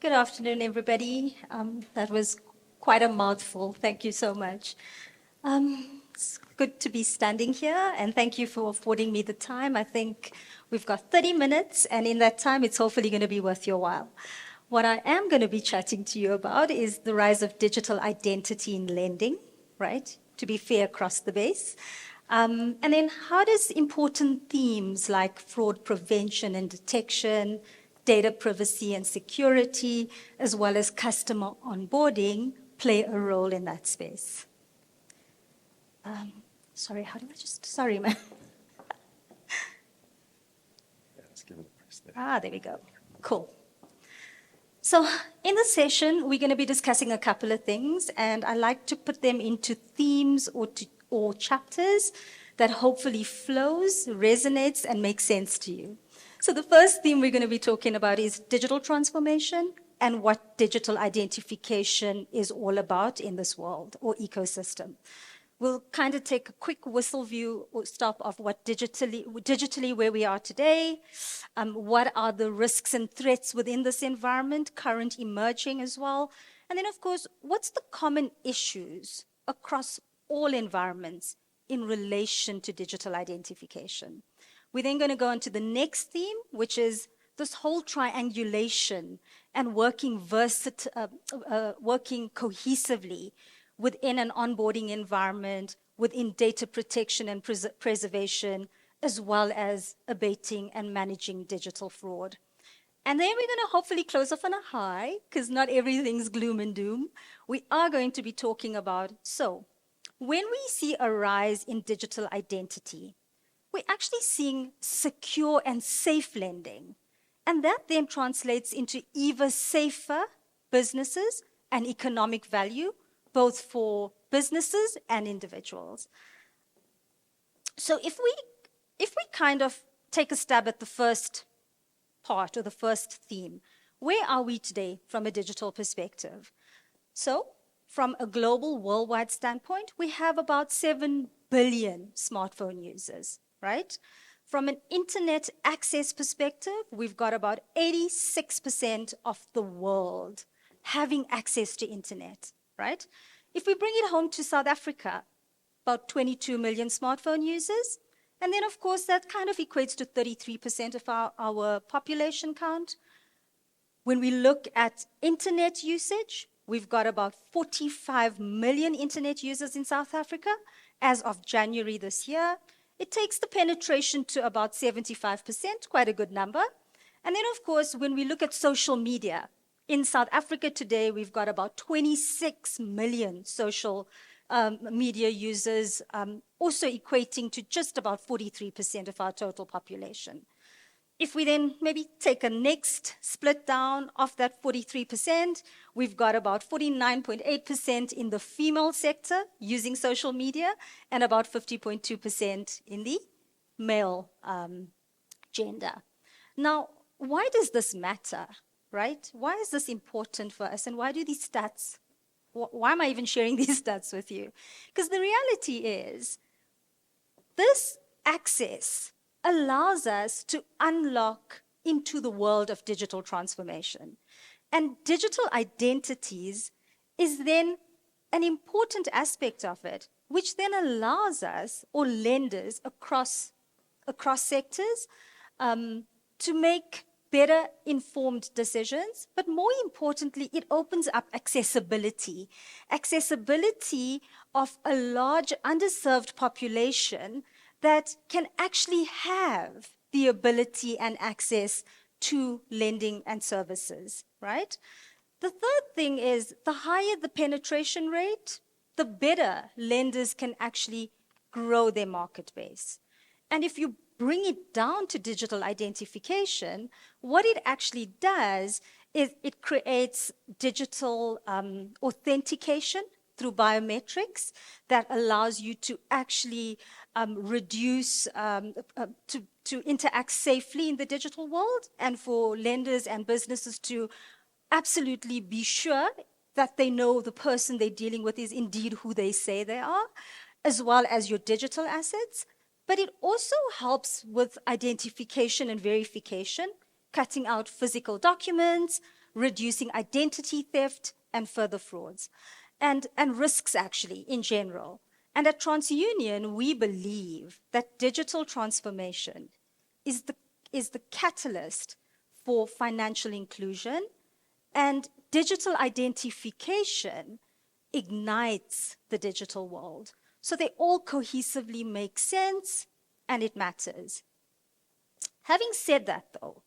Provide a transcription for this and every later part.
Good afternoon, everybody. That was quite a mouthful. Thank you so much. It's good to be standing here, and thank you for affording me the time. I think we've got 30 minutes, and in that time, it's hopefully going to be worth your while. What I am going to be chatting to you about is the rise of digital identity in lending, right? To be fair across the base. And then how does important themes like fraud prevention and detection, data privacy and security, as well as customer onboarding play a role in that space? Sorry, man. Let's give it a press there. There we go. Cool. So in this session, we're going to be discussing a couple of things, and I like to put them into themes or chapters that hopefully flows, resonates, and makes sense to you. So the first theme we're going to be talking about is digital transformation and what digital identification is all about in this world or ecosystem. We'll kind of take a quick whistle view or stop of what digitally where we are today, what are the risks and threats within this environment, current emerging as well, and then of course, what's the common issues across all environments in relation to digital identification. We're then going to go on to the next theme, which is this whole triangulation and working cohesively within an onboarding environment, within data protection and preservation, as well as abating and managing digital fraud. And then we're going to hopefully close off on a high, because not everything's gloom and doom. We are going to be talking about, so when we see a rise in digital identity, we're actually seeing secure and safe lending. And that then translates into even safer businesses and economic value, both for businesses and individuals. So if we kind of take a stab at the first part or the first theme, where are we today from a digital perspective? So from a global worldwide standpoint, we have about 7 billion smartphone users, right? From an internet access perspective, we've got about 86% of the world having access to internet, right? If we bring it home to South Africa, about 22 million smartphone users, and then of course that kind of equates to 33% of our population count. When we look at internet usage, we've got about 45 million internet users in South Africa as of January this year. It takes the penetration to about 75%, quite a good number. And then, of course, when we look at social media, in South Africa today, we've got about 26 million social media users, also equating to just about 43% of our total population. If we then maybe take a next split down of that 43%, we've got about 49.8% in the female sector using social media and about 50.2% in the male gender. Now, why does this matter, right? Why is this important for us, and why do these stats, why am I even sharing these stats with you? Because the reality is this access allows us to unlock into the world of digital transformation. And digital identities is then an important aspect of it, which then allows us, or lenders across sectors, to make better informed decisions, but more importantly, it opens up accessibility of a large underserved population that can actually have the ability and access to lending and services, right? The third thing is the higher the penetration rate, the better lenders can actually grow their market base. And if you bring it down to digital identification, what it actually does is it creates digital authentication through biometrics that allows you to actually reduce, to interact safely in the digital world, and for lenders and businesses to absolutely be sure that they know the person they're dealing with is indeed who they say they are, as well as your digital assets. But it also helps with identification and verification, cutting out physical documents, reducing identity theft and further frauds, and risks actually in general. And at TransUnion, we believe that digital transformation is the catalyst for financial inclusion, and digital identification ignites the digital world. So they all cohesively make sense, and it matters. Having said that, though,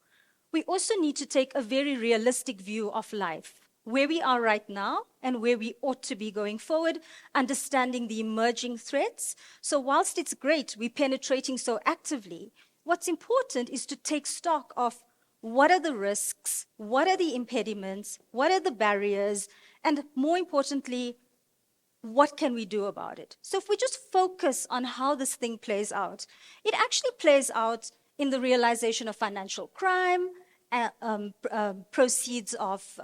we also need to take a very realistic view of life, where we are right now and where we ought to be going forward, understanding the emerging threats. So whilst it's great we're penetrating so actively, what's important is to take stock of what are the risks, what are the impediments, what are the barriers, and more importantly, what can we do about it? So if we just focus on how this thing plays out, it actually plays out in the realization of financial crime, proceeds of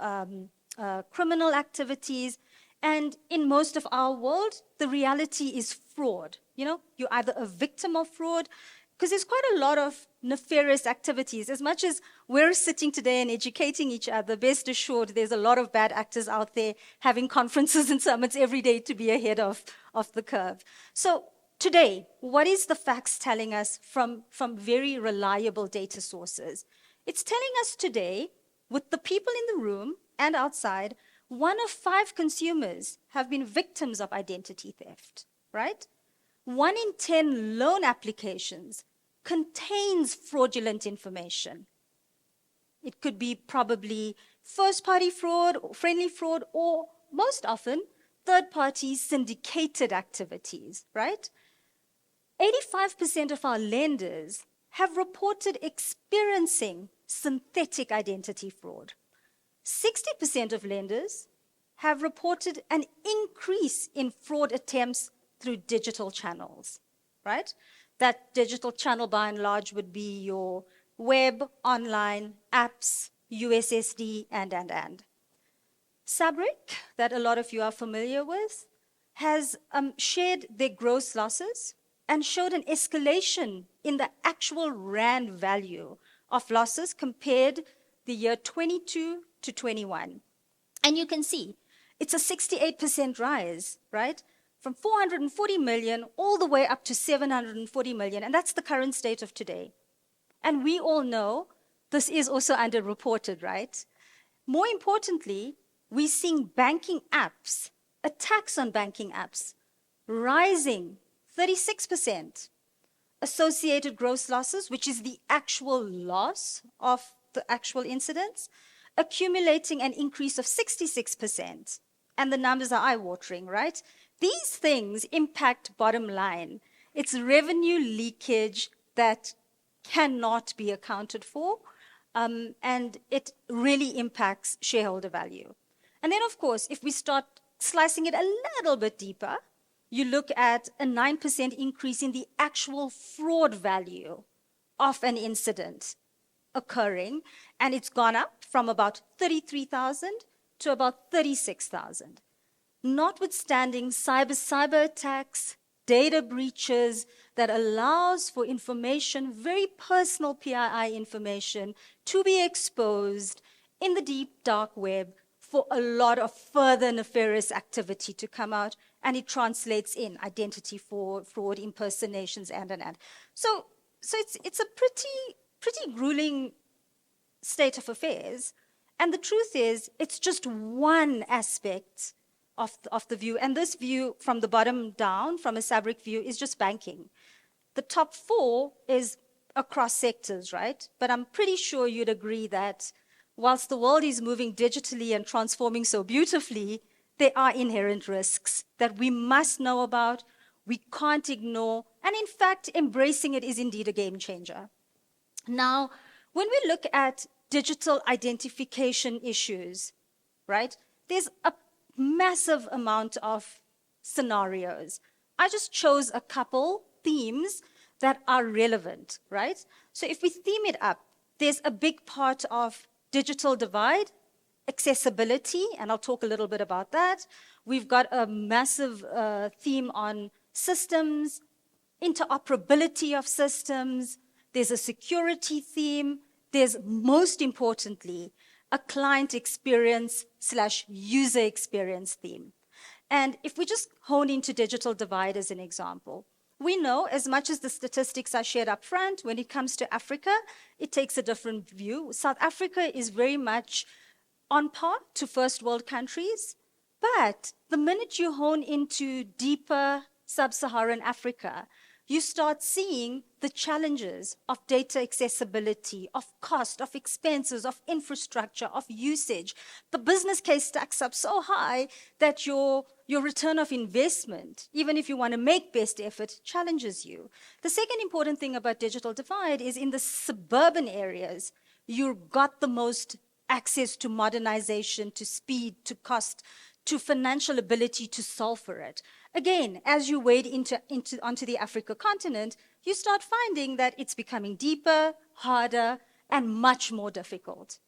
criminal activities, and in most of our world, the reality is fraud. You know, you're either a victim of fraud, because there's quite a lot of nefarious activities. As much as we're sitting today and educating each other, best assured there's a lot of bad actors out there having conferences and summits every day to be ahead of the curve. So today, what is the facts telling us from very reliable data sources? It's telling us today, with the people in the room and outside, 1 of 5 consumers have been victims of identity theft, right? 1 in 10 loan applications contains fraudulent information. It could be probably first-party fraud, or friendly fraud, or most often, third-party syndicated activities, right? 85% of our lenders have reported experiencing synthetic identity fraud. 60% of lenders have reported an increase in fraud attempts through digital channels, right? That digital channel, by and large, would be your web, online, apps, USSD, and. Sabric, that a lot of you are familiar with, has shared their gross losses and showed an escalation in the actual rand value of losses compared the year 22 to 21. And you can see it's a 68% rise, right? From 440 million all the way up to 740 million, and that's the current state of today. And we all know this is also underreported, right? More importantly, we're seeing banking apps, attacks on banking apps, rising 36%. Associated gross losses, which is the actual loss of the actual incidents, accumulating an increase of 66%. And the numbers are eye-watering, right? These things impact bottom line. It's revenue leakage that cannot be accounted for, and it really impacts shareholder value. And then, of course, if we start slicing it a little bit deeper, you look at a 9% increase in the actual fraud value of an incident occurring, and it's gone up from about 33,000 to about 36,000. Notwithstanding cyber attacks, data breaches that allows for information, very personal PII information, to be exposed in the deep dark web for a lot of further nefarious activity to come out, and it translates in identity fraud, impersonations, and. So it's a pretty grueling state of affairs, and the truth is, it's just one aspect of the view, and this view from the bottom down, from a Sabric view, is just banking. The top 4 is across sectors, right? But I'm pretty sure you'd agree that whilst the world is moving digitally and transforming so beautifully, there are inherent risks that we must know about, we can't ignore, and in fact, embracing it is indeed a game changer. Now, when we look at digital identification issues, right, there's a massive amount of scenarios. I just chose a couple themes that are relevant, right? So if we theme it up, there's a big part of digital divide, accessibility, and I'll talk a little bit about that. We've got a massive theme on systems, interoperability of systems. There's a security theme. There's, most importantly, a client experience / user experience theme. And if we just hone into digital divide as an example, we know as much as the statistics I shared up front, when it comes to Africa, it takes a different view. South Africa is very much on par to first world countries, but the minute you hone into deeper sub-Saharan Africa, you start seeing the challenges of data accessibility, of cost, of expenses, of infrastructure, of usage. The business case stacks up so high that your return of investment, even if you want to make best effort, challenges you. The second important thing about digital divide is in the suburban areas, you've got the most access to modernization, to speed, to cost, to financial ability to solve for it. Again, as you wade onto the Africa continent, you start finding that it's becoming deeper, harder, and much more difficult.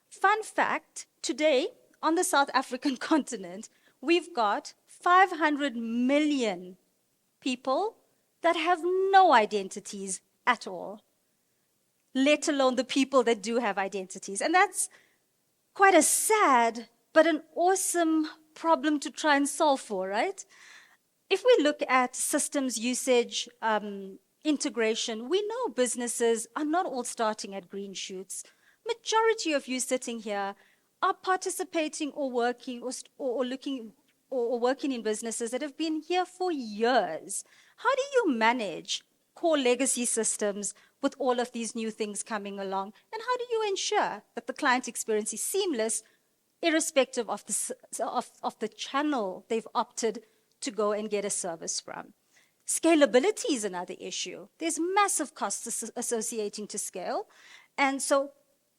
Fun fact, today on the South African continent, we've got 500 million people that have no identities at all, let alone the people that do have identities. And that's quite a sad but an awesome problem to try and solve for, right? If we look at systems usage, integration, we know businesses are not all starting at green shoots. Majority of you sitting here are participating or working or working in businesses that have been here for years. How do you manage core legacy systems with all of these new things coming along? And how do you ensure that the client experience is seamless, irrespective of the channel they've opted to go and get a service from? Scalability is another issue. There's massive costs associating to scale. And so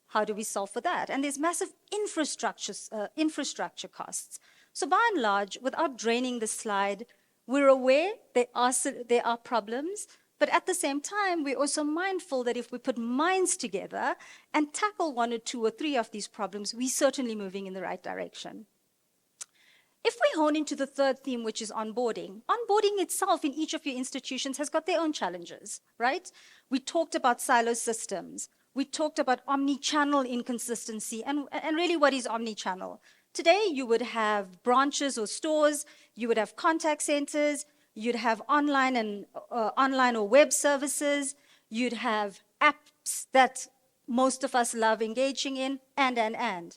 how do we solve for that? And there's massive infrastructure costs. So by and large, without draining the slide, we're aware there are problems, but at the same time, we're also mindful that if we put minds together and tackle 1 or 2 or 3 of these problems, we're certainly moving in the right direction. If we hone into the third theme, which is onboarding itself in each of your institutions has got their own challenges, right? We talked about silo systems. We talked about omni-channel inconsistency. And really, what is omni-channel? Today, you would have branches or stores. You would have contact centers. You'd have online or web services. You'd have apps that most of us love engaging in, and.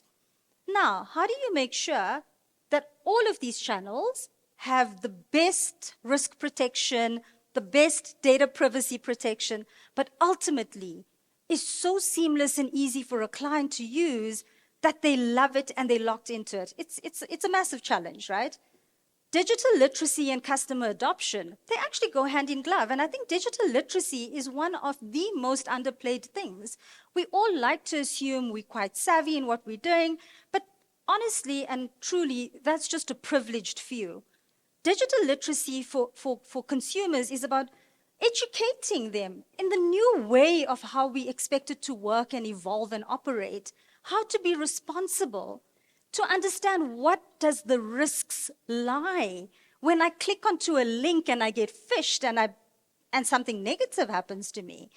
Now, how do you make sure that all of these channels have the best risk protection, the best data privacy protection, but ultimately is so seamless and easy for a client to use that they love it and they're locked into it? It's a massive challenge, right? Digital literacy and customer adoption, they actually go hand in glove. And I think digital literacy is one of the most underplayed things. We all like to assume we're quite savvy in what we're doing, but honestly and truly, that's just a privileged few. Digital literacy for consumers is about educating them in the new way of how we expect it to work and evolve and operate, how to be responsible, to understand what does the risks lie. When I click onto a link and I get phished and something negative happens to me.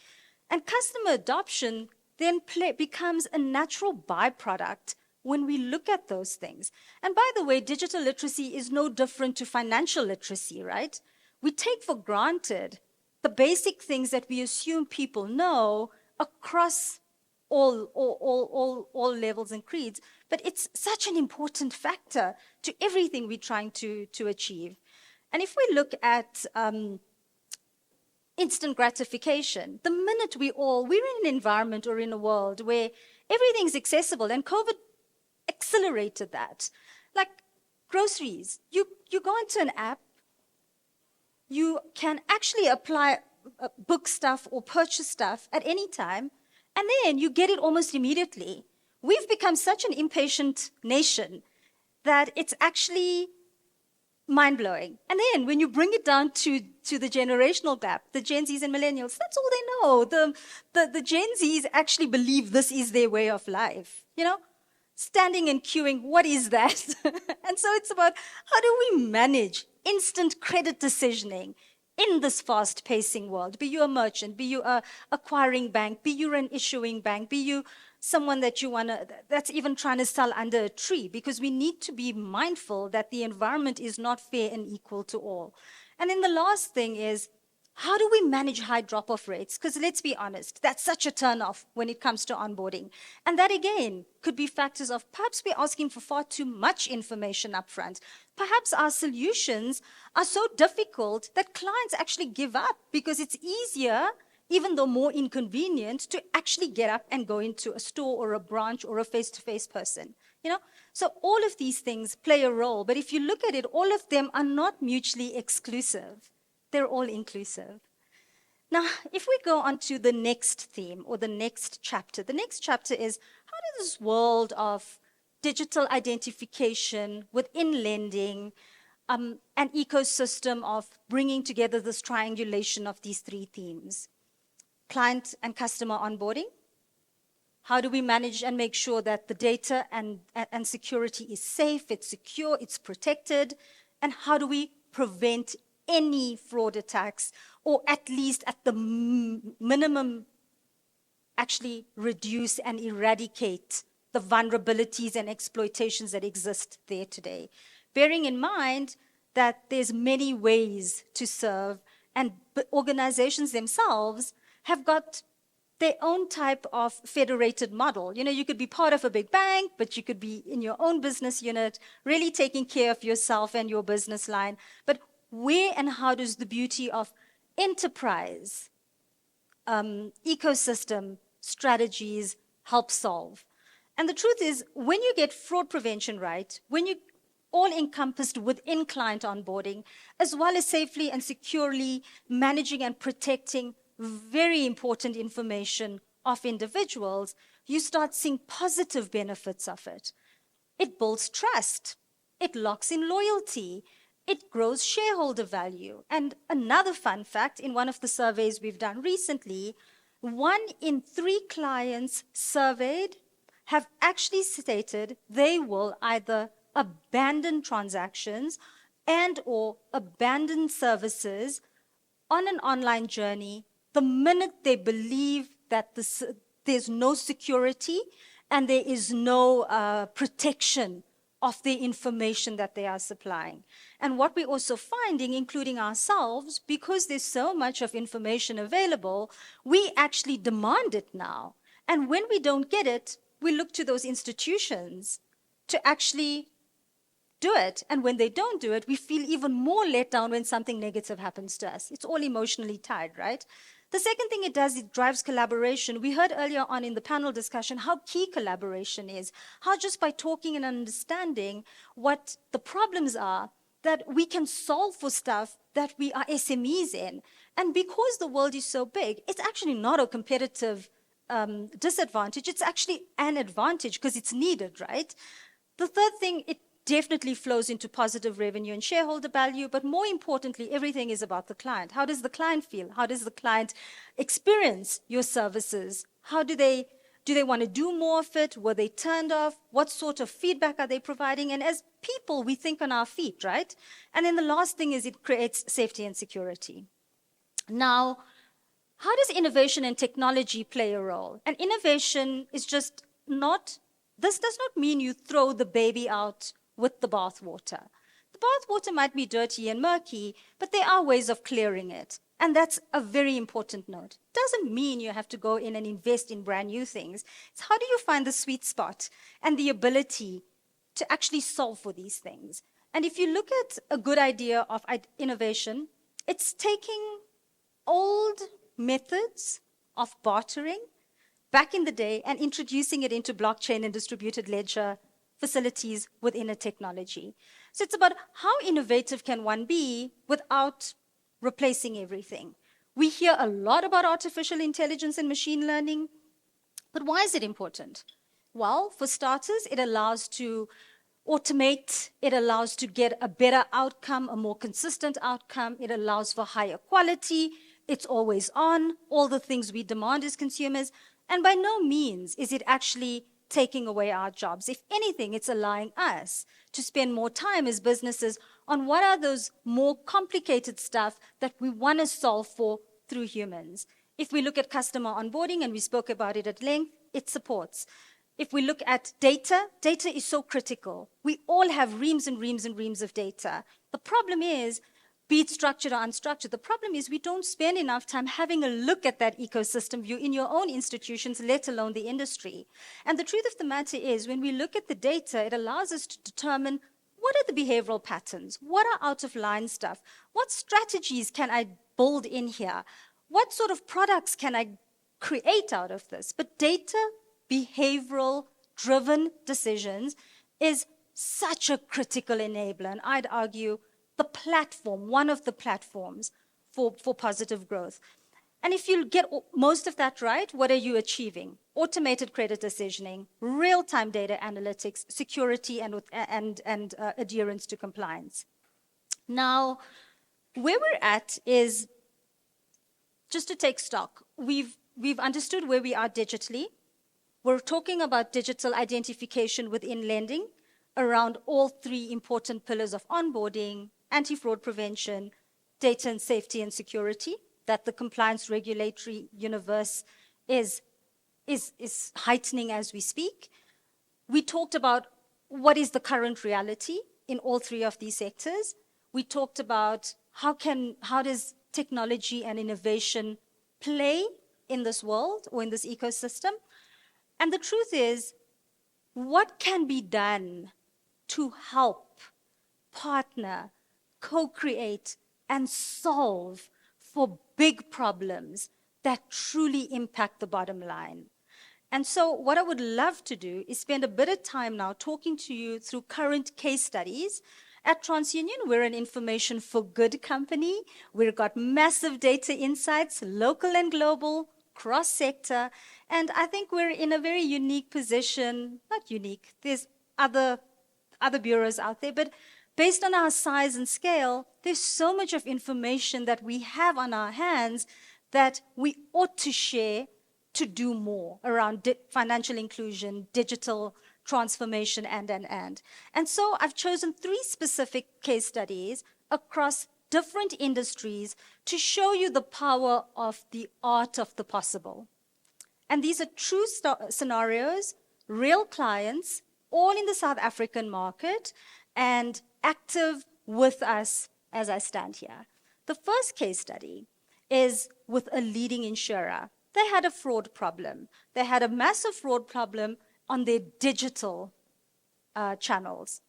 And customer adoption then becomes a natural byproduct when we look at those things. And by the way, digital literacy is no different to financial literacy, right? We take for granted the basic things that we assume people know across all levels and creeds, but it's such an important factor to everything we're trying to achieve. And if we look at instant gratification, the minute we're in an environment or in a world where everything's accessible, and COVID accelerated that. Like groceries, you go into an app, you can actually apply, book stuff or purchase stuff at any time, and then you get it almost immediately. We've become such an impatient nation that it's actually mind-blowing. And then when you bring it down to the generational gap, the Gen Zs and millennials, that's all they know. The Gen Zs actually believe this is their way of life, you know? Standing and queuing, what is that? And so it's about how do we manage instant credit decisioning in this fast-pacing world? Be you a merchant, be you a acquiring bank, be you an issuing bank, be you someone that that's even trying to sell under a tree, because we need to be mindful that the environment is not fair and equal to all. And then the last thing is, how do we manage high drop-off rates? Because let's be honest, that's such a turn-off when it comes to onboarding. And that, again, could be factors of perhaps we're asking for far too much information up front. Perhaps our solutions are so difficult that clients actually give up because it's easier, even though more inconvenient, to actually get up and go into a store or a branch or a face-to-face person. So all of these things play a role. But if you look at it, all of them are not mutually exclusive. They're all inclusive. Now, if we go on to the next theme or the next chapter is, how does this world of digital identification within lending, an ecosystem of bringing together this triangulation of these three themes? Client and customer onboarding. How do we manage and make sure that the data and security is safe, it's secure, it's protected? And how do we prevent any fraud attacks, or at least at the minimum, actually reduce and eradicate the vulnerabilities and exploitations that exist there today? Bearing in mind that there's many ways to serve, and organizations themselves have got their own type of federated model. You could be part of a big bank, but you could be in your own business unit, really taking care of yourself and your business line. But where and how does the beauty of enterprise ecosystem strategies help solve? And the truth is, when you get fraud prevention right, when you all encompassed within client onboarding, as well as safely and securely managing and protecting very important information of individuals, you start seeing positive benefits of it. It builds trust. It locks in loyalty. It grows shareholder value. And another fun fact, in one of the surveys we've done recently, 1 in 3 clients surveyed have actually stated they will either abandon transactions and or abandon services on an online journey the minute they believe that there's no security and there is no protection of the information that they are supplying. And what we're also finding, including ourselves, because there's so much of information available, we actually demand it now. And when we don't get it, we look to those institutions to actually do it. And when they don't do it, we feel even more let down when something negative happens to us. It's all emotionally tied, right? The second thing it does, it drives collaboration. We heard earlier on in the panel discussion how key collaboration is, how just by talking and understanding what the problems are, that we can solve for stuff that we are SMEs in. And because the world is so big, it's actually not a competitive disadvantage. It's actually an advantage because it's needed, right? The third thing, it definitely flows into positive revenue and shareholder value, but more importantly, everything is about the client. How does the client feel? How does the client experience your services? How do they want to do more of it? Were they turned off? What sort of feedback are they providing? And as people, we think on our feet, right? And then the last thing is it creates safety and security. Now, how does innovation and technology play a role? And innovation is just not, this does not mean you throw the baby out with the bathwater. The bathwater might be dirty and murky, but there are ways of clearing it. And that's a very important note. Doesn't mean you have to go in and invest in brand new things. It's how do you find the sweet spot and the ability to actually solve for these things? And if you look at a good idea of innovation, it's taking old methods of bartering back in the day and introducing it into blockchain and distributed ledger facilities within a technology. So it's about how innovative can one be without replacing everything. We hear a lot about artificial intelligence and machine learning, but why is it important? Well, for starters, it allows to automate, it allows to get a better outcome, a more consistent outcome, it allows for higher quality, it's always on, all the things we demand as consumers, and by no means is it actually taking away our jobs. If anything, it's allowing us to spend more time as businesses on what are those more complicated stuff that we want to solve for through humans. If we look at customer onboarding, and we spoke about it at length, it supports. If we look at data, data is so critical. We all have reams and reams and reams of data. The problem is, be it structured or unstructured, the problem is we don't spend enough time having a look at that ecosystem view in your own institutions, let alone the industry. And the truth of the matter is, when we look at the data, it allows us to determine what are the behavioral patterns? What are out of line stuff? What strategies can I build in here? What sort of products can I create out of this? But data, behavioral driven decisions is such a critical enabler. And I'd argue the platform, one of the platforms for positive growth. And if you get most of that right, what are you achieving? Automated credit decisioning, real-time data analytics, security, and adherence to compliance. Now, where we're at is, just to take stock, we've understood where we are digitally. We're talking about digital identification within lending around all three important pillars of onboarding, anti-fraud prevention, data and safety and security, that the compliance regulatory universe is heightening as we speak. We talked about what is the current reality in all three of these sectors. We talked about how does technology and innovation play in this world or in this ecosystem. And the truth is, what can be done to help, partner, co-create, and solve for big problems that truly impact the bottom line? And so what I would love to do is spend a bit of time now talking to you through current case studies. At TransUnion, we're an information for good company. We've got massive data insights, local and global, cross-sector, and I think we're in a very unique position. Not unique, there's other bureaus out there, but based on our size and scale, there's so much of information that we have on our hands that we ought to share to do more around financial inclusion, digital transformation, and so I've chosen 3 specific case studies across different industries to show you the power of the art of the possible. And these are true scenarios, real clients, all in the South African market, and active with us as I stand here. The first case study is with a leading insurer. They had a fraud problem. They had a massive fraud problem on their digital channels.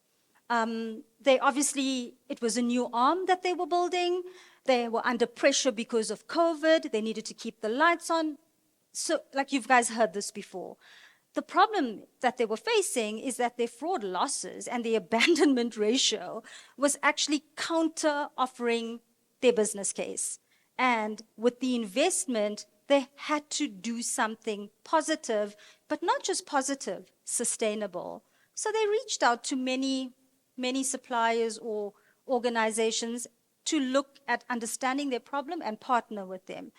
It was a new arm that they were building. They were under pressure because of COVID. They needed to keep the lights on. So, like you guys heard this before. The problem that they were facing is that their fraud losses and the abandonment ratio was actually counter-offering their business case. And with the investment, they had to do something positive, but not just positive, sustainable. So they reached out to many suppliers or organizations to look at understanding their problem and partner with them.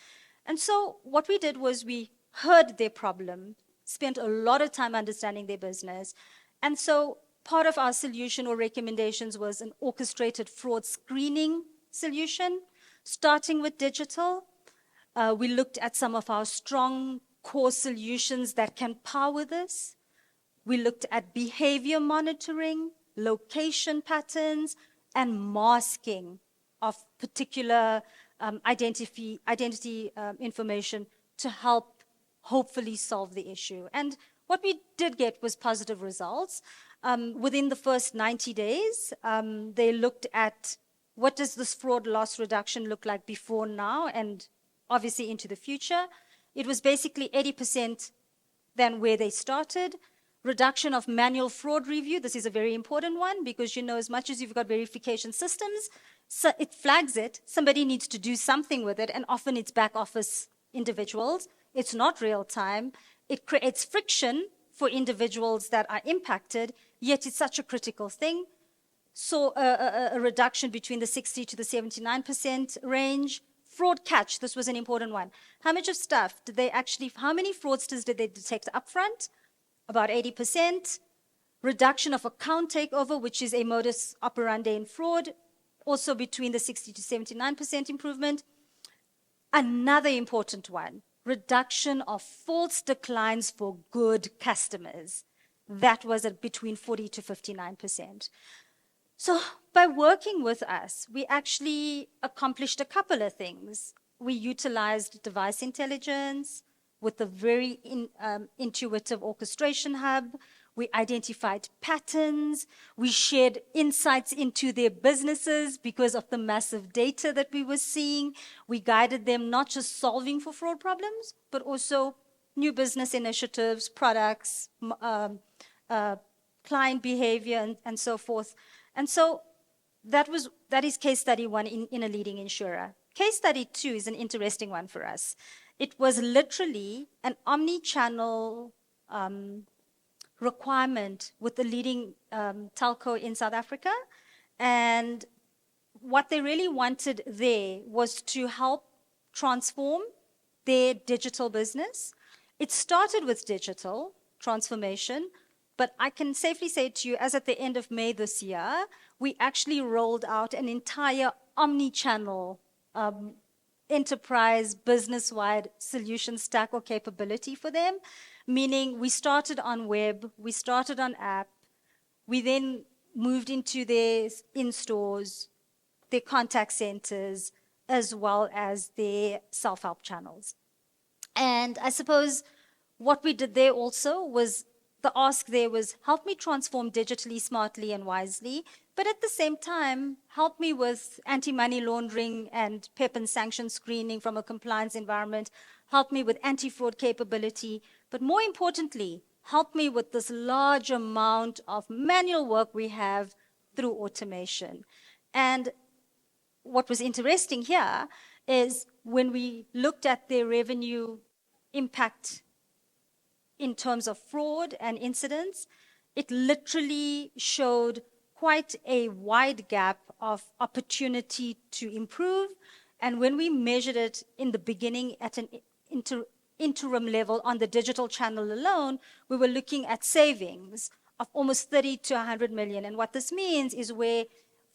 And so what we did was we heard their problem, spent a lot of time understanding their business. And so part of our solution or recommendations was an orchestrated fraud screening solution, starting with digital. We looked at some of our strong core solutions that can power this. We looked at behavior monitoring, location patterns, and masking of particular identity information to help hopefully solve the issue. And what we did get was positive results. Within the first 90 days, they looked at what does this fraud loss reduction look like before now and obviously into the future. It was basically 80% than where they started. Reduction of manual fraud review. This is a very important one because, as much as you've got verification systems, so it flags it. Somebody needs to do something with it, and often it's back office individuals. It's not real time. It creates friction for individuals that are impacted, yet it's such a critical thing. So a reduction between the 60 to the 79% range. Fraud catch, this was an important one. How much of stuff how many fraudsters did they detect upfront? About 80%. Reduction of account takeover, which is a modus operandi in fraud, also between the 60 to 79% improvement. Another important one, reduction of false declines for good customers. That was at between 40 to 59%. So by working with us, we actually accomplished a couple of things. We utilized device intelligence with a very intuitive orchestration hub. We identified patterns. We shared insights into their businesses because of the massive data that we were seeing. We guided them not just solving for fraud problems, but also new business initiatives, products, client behavior, and so forth. And so that is case study 1 in a leading insurer. Case study 2 is an interesting one for us. It was literally an omni-channel requirement with the leading telco in South Africa. And what they really wanted there was to help transform their digital business. It started with digital transformation, but I can safely say to you, as at the end of May this year, we actually rolled out an entire omni-channel enterprise business-wide solution stack or capability for them, meaning we started on web, we started on app, we then moved into their in-stores, their contact centers, as well as their self-help channels. And I suppose what we did there also was, the ask there was, help me transform digitally, smartly, and wisely, but at the same time, help me with anti-money laundering and PEP and sanction screening from a compliance environment, help me with anti-fraud capability, but more importantly, help me with this large amount of manual work we have through automation. And what was interesting here is when we looked at their revenue impact in terms of fraud and incidents, it literally showed quite a wide gap of opportunity to improve. And when we measured it in the beginning at an interim level on the digital channel alone, we were looking at savings of almost 30 to 100 million. And what this means is where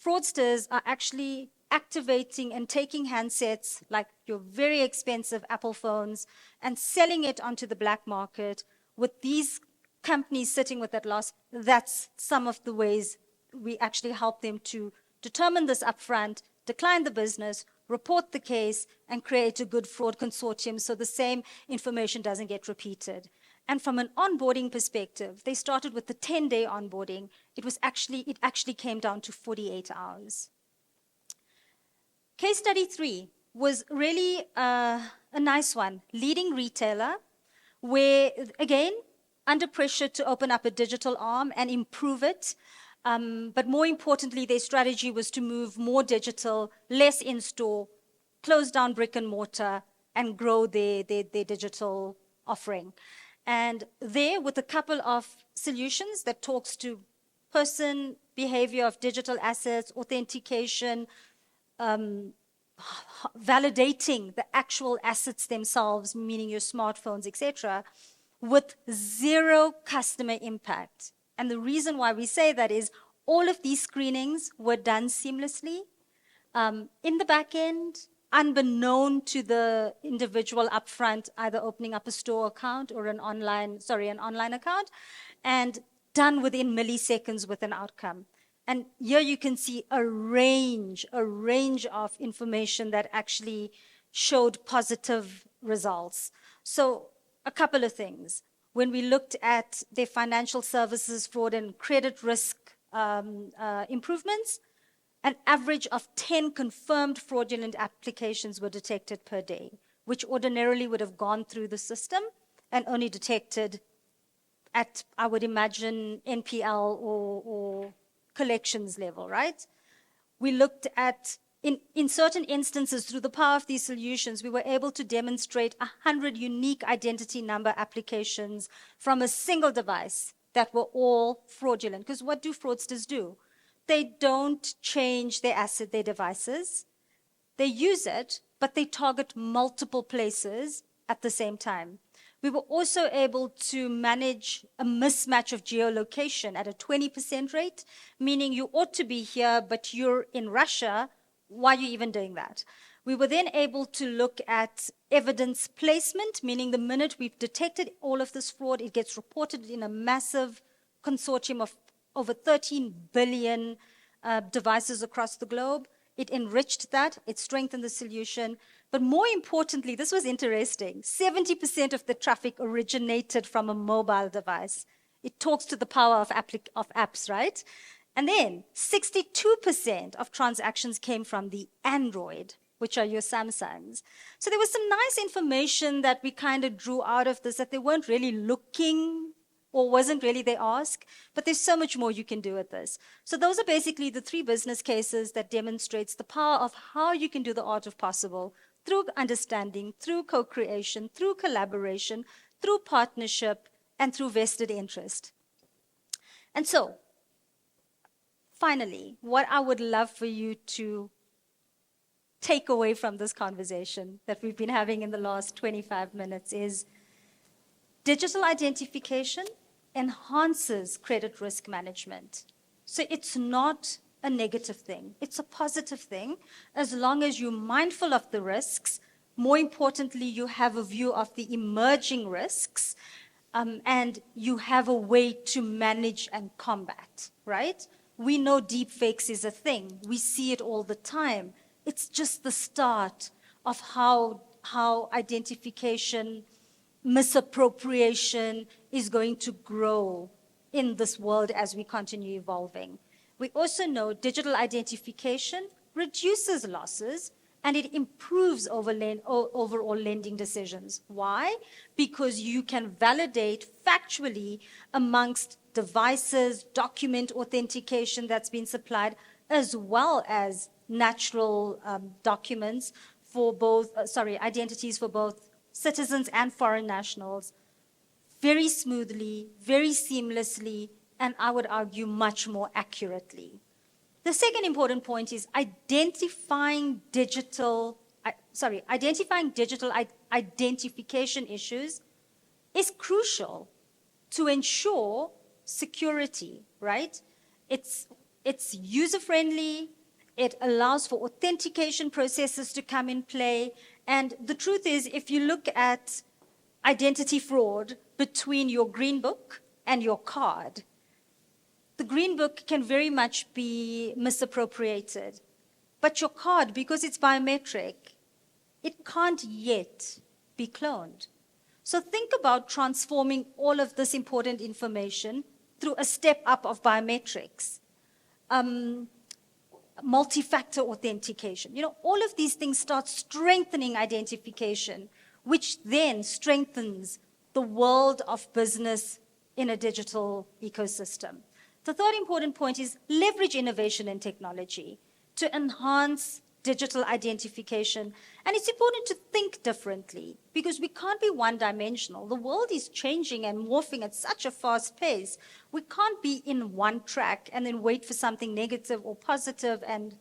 fraudsters are actually activating and taking handsets like your very expensive Apple phones and selling it onto the black market with these companies sitting with that loss. That's some of the ways we actually help them to determine this upfront, decline the business, report the case, and create a good fraud consortium so the same information doesn't get repeated. And from an onboarding perspective, they started with the 10-day onboarding. It actually came down to 48 hours. Case study 3 was really a nice one. Leading retailer, where, again, under pressure to open up a digital arm and improve it, but more importantly, their strategy was to move more digital, less in-store, close down brick and mortar, and grow their digital offering. And there, with a couple of solutions that talks to person behavior of digital assets, authentication, validating the actual assets themselves, meaning your smartphones, etc., with zero customer impact. And the reason why we say that is all of these screenings were done seamlessly in the back end, unbeknown to the individual upfront, either opening up a store account or an online account, and done within milliseconds with an outcome. And here you can see a range of information that actually showed positive results. So a couple of things. When we looked at their financial services fraud and credit risk improvements, an average of 10 confirmed fraudulent applications were detected per day, which ordinarily would have gone through the system and only detected at, I would imagine, NPL or collections level, right? We looked at, in certain instances, through the power of these solutions, we were able to demonstrate 100 unique identity number applications from a single device that were all fraudulent. Because what do fraudsters do? They don't change their devices. They use it, but they target multiple places at the same time. We were also able to manage a mismatch of geolocation at a 20% rate, meaning you ought to be here, but you're in Russia. Why are you even doing that? We were then able to look at evidence placement, meaning the minute we've detected all of this fraud, it gets reported in a massive consortium of over 13 billion devices across the globe. It enriched that, it strengthened the solution. But more importantly, this was interesting, 70% of the traffic originated from a mobile device. It talks to the power of apps, right? And then 62% of transactions came from the Android, which are your Samsungs. So there was some nice information that we kind of drew out of this, that they weren't really looking or wasn't really their ask, but there's so much more you can do with this. So those are basically the 3 business cases that demonstrates the power of how you can do the art of possible through understanding, through co-creation, through collaboration, through partnership, and through vested interest. And so, finally, what I would love for you to take away from this conversation that we've been having in the last 25 minutes is digital identification enhances credit risk management. So it's not a negative thing. It's a positive thing as long as you're mindful of the risks. More importantly, you have a view of the emerging risks, and you have a way to manage and combat, right? We know deepfakes is a thing. We see it all the time. It's just the start of how identification, misappropriation is going to grow in this world as we continue evolving. We also know digital identification reduces losses and it improves overall lending decisions. Why? Because you can validate factually amongst devices, document authentication that's been supplied, as well as natural documents for both, identities for both citizens and foreign nationals, very smoothly, very seamlessly, and I would argue much more accurately. The second important point is identifying digital identification issues is crucial to ensure security, right? It's user-friendly, it allows for authentication processes to come in play, and the truth is, if you look at identity fraud between your green book and your card, the green book can very much be misappropriated. But your card, because it's biometric, it can't yet be cloned. So think about transforming all of this important information through a step up of biometrics. Multi-factor authentication. All of these things start strengthening identification, which then strengthens the world of business in a digital ecosystem. The third important point is leverage innovation and technology to enhance digital identification. And it's important to think differently because we can't be one-dimensional. The world is changing and morphing at such a fast pace. We can't be in one track and then wait for something negative or positive and,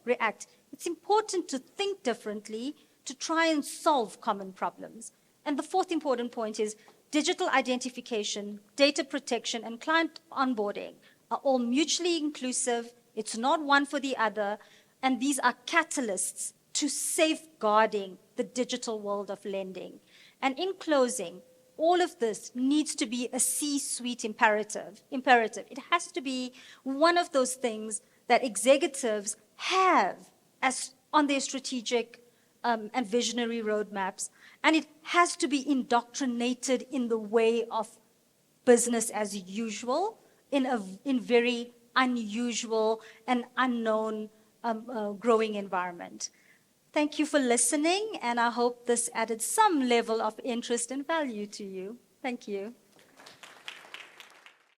react. It's important to think differently to try and solve common problems. And the fourth important point is digital identification, data protection, and client onboarding are all mutually inclusive. It's not one for the other. And these are catalysts to safeguarding the digital world of lending. And in closing, all of this needs to be a C-suite imperative. It has to be one of those things that executives have as on their strategic and visionary roadmaps. And it has to be indoctrinated in the way of business as usual in very unusual and unknown growing environment. Thank you for listening, and I hope this added some level of interest and value to you. Thank you.